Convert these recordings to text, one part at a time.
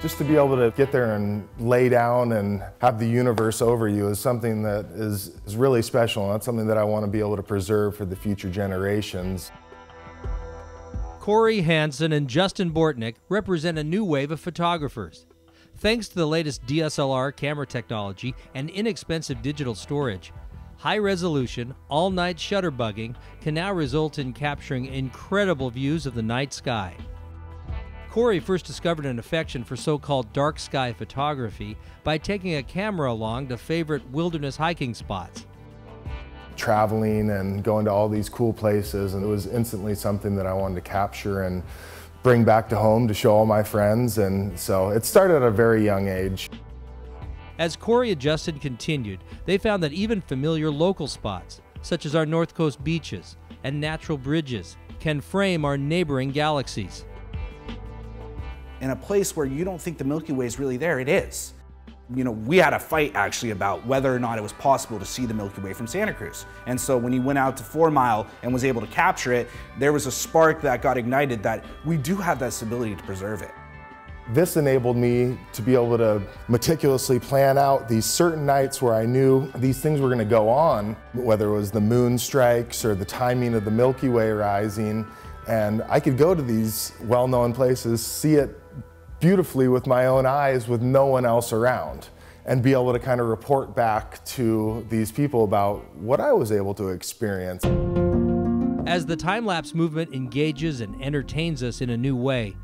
Just to be able to get there and lay down and have the universe over you is something that is really special, and that's something that I want to be able to preserve for the future generations. Cory, Hansen, and Justin Bortnick represent a new wave of photographers. Thanks to the latest DSLR camera technology and inexpensive digital storage, high-resolution, all-night shutterbugging can now result in capturing incredible views of the night sky. Cory first discovered an affection for so-called dark sky photography by taking a camera along to favorite wilderness hiking spots. Traveling and going to all these cool places, and it was instantly something that I wanted to capture and bring back to home to show all my friends, and so it started at a very young age. As Cory and Justin continued, they found that even familiar local spots, such as our North Coast beaches and natural bridges, can frame our neighboring galaxies. In a place where you don't think the Milky Way is really there, it is. You know, we had a fight actually about whether or not it was possible to see the Milky Way from Santa Cruz. And so when he went out to 4 Mile and was able to capture it, there was a spark that got ignited that we do have this ability to preserve it. This enabled me to be able to meticulously plan out these certain nights where I knew these things were going to go on, whether it was the moon strikes or the timing of the Milky Way rising. And I could go to these well-known places, see it beautifully with my own eyes with no one else around, and be able to kind of report back to these people about what I was able to experience. As the time-lapse movement engages and entertains us in a new way,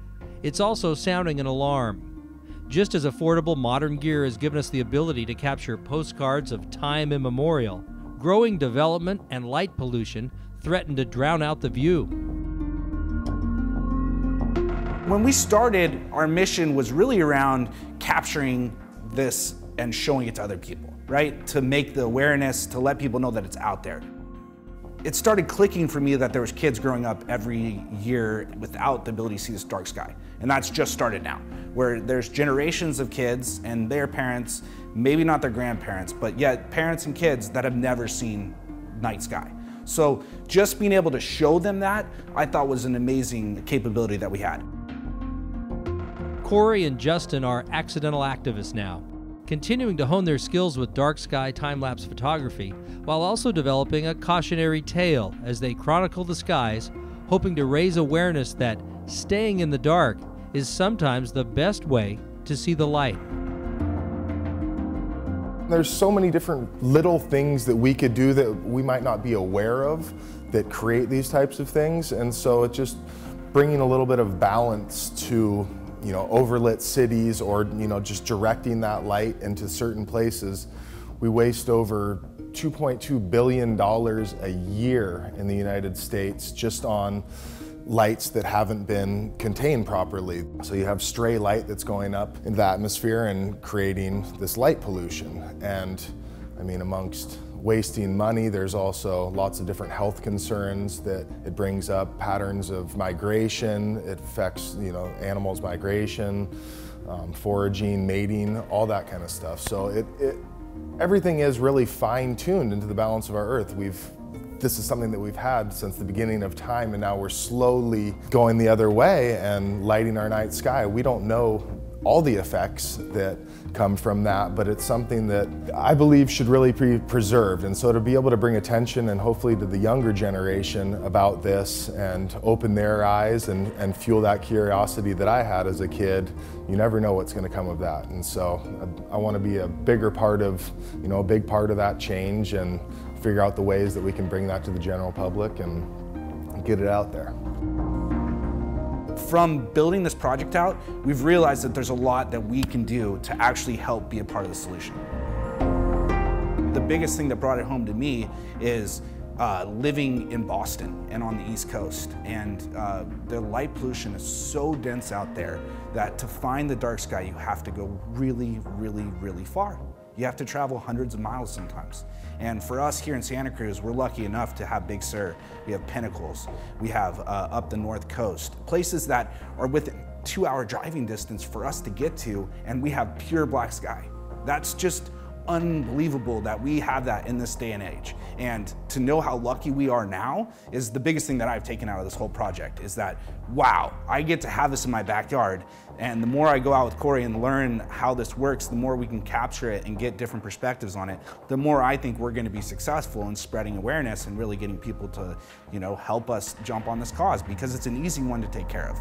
it's also sounding an alarm. Just as affordable modern gear has given us the ability to capture postcards of time immemorial, growing development and light pollution threaten to drown out the view. When we started, our mission was really around capturing this and showing it to other people, right? To make the awareness, to let people know that it's out there. It started clicking for me that there was kids growing up every year without the ability to see this dark sky. And that's just started now, where there's generations of kids and their parents, maybe not their grandparents, but yet parents and kids that have never seen night sky. So just being able to show them that, I thought was an amazing capability that we had. Cory and Justin are accidental activists now, continuing to hone their skills with dark sky time-lapse photography, while also developing a cautionary tale as they chronicle the skies, hoping to raise awareness that staying in the dark is sometimes the best way to see the light. There's so many different little things that we could do that we might not be aware of that create these types of things, and so it's just bringing a little bit of balance to overlit cities, or just directing that light into certain places. We waste over $2.2 billion a year in the United States just on lights that haven't been contained properly. So you have stray light that's going up into the atmosphere and creating this light pollution. And I mean, amongst wasting money, there's also lots of different health concerns that it brings up, patterns of migration, it affects animals' migration, foraging, mating, all that kind of stuff. So everything is really fine-tuned into the balance of our Earth. This is something that we've had since the beginning of time, and now we're slowly going the other way and lighting our night sky. We don't know all the effects that come from that, but it's something that I believe should really be preserved. And so to be able to bring attention, and hopefully to the younger generation, about this and open their eyes and fuel that curiosity that I had as a kid, you never know what's going to come of that. And so I want to be a bigger part of, a big part of that change, and figure out the ways that we can bring that to the general public and get it out there. From building this project out, we've realized that there's a lot that we can do to actually help be a part of the solution. The biggest thing that brought it home to me is living in Boston and on the East Coast. And the light pollution is so dense out there that to find the dark sky, you have to go really, really, really far. You have to travel hundreds of miles sometimes. And for us here in Santa Cruz, we're lucky enough to have Big Sur, we have Pinnacles, we have up the North Coast, places that are within 2-hour driving distance for us to get to, and we have pure black sky. That's just unbelievable that we have that in this day and age. And to know how lucky we are now is the biggest thing that I've taken out of this whole project, is that, wow, I get to have this in my backyard. And the more I go out with Cory and learn how this works, the more we can capture it and get different perspectives on it, the more I think we're going to be successful in spreading awareness and really getting people to, help us jump on this cause, because it's an easy one to take care of.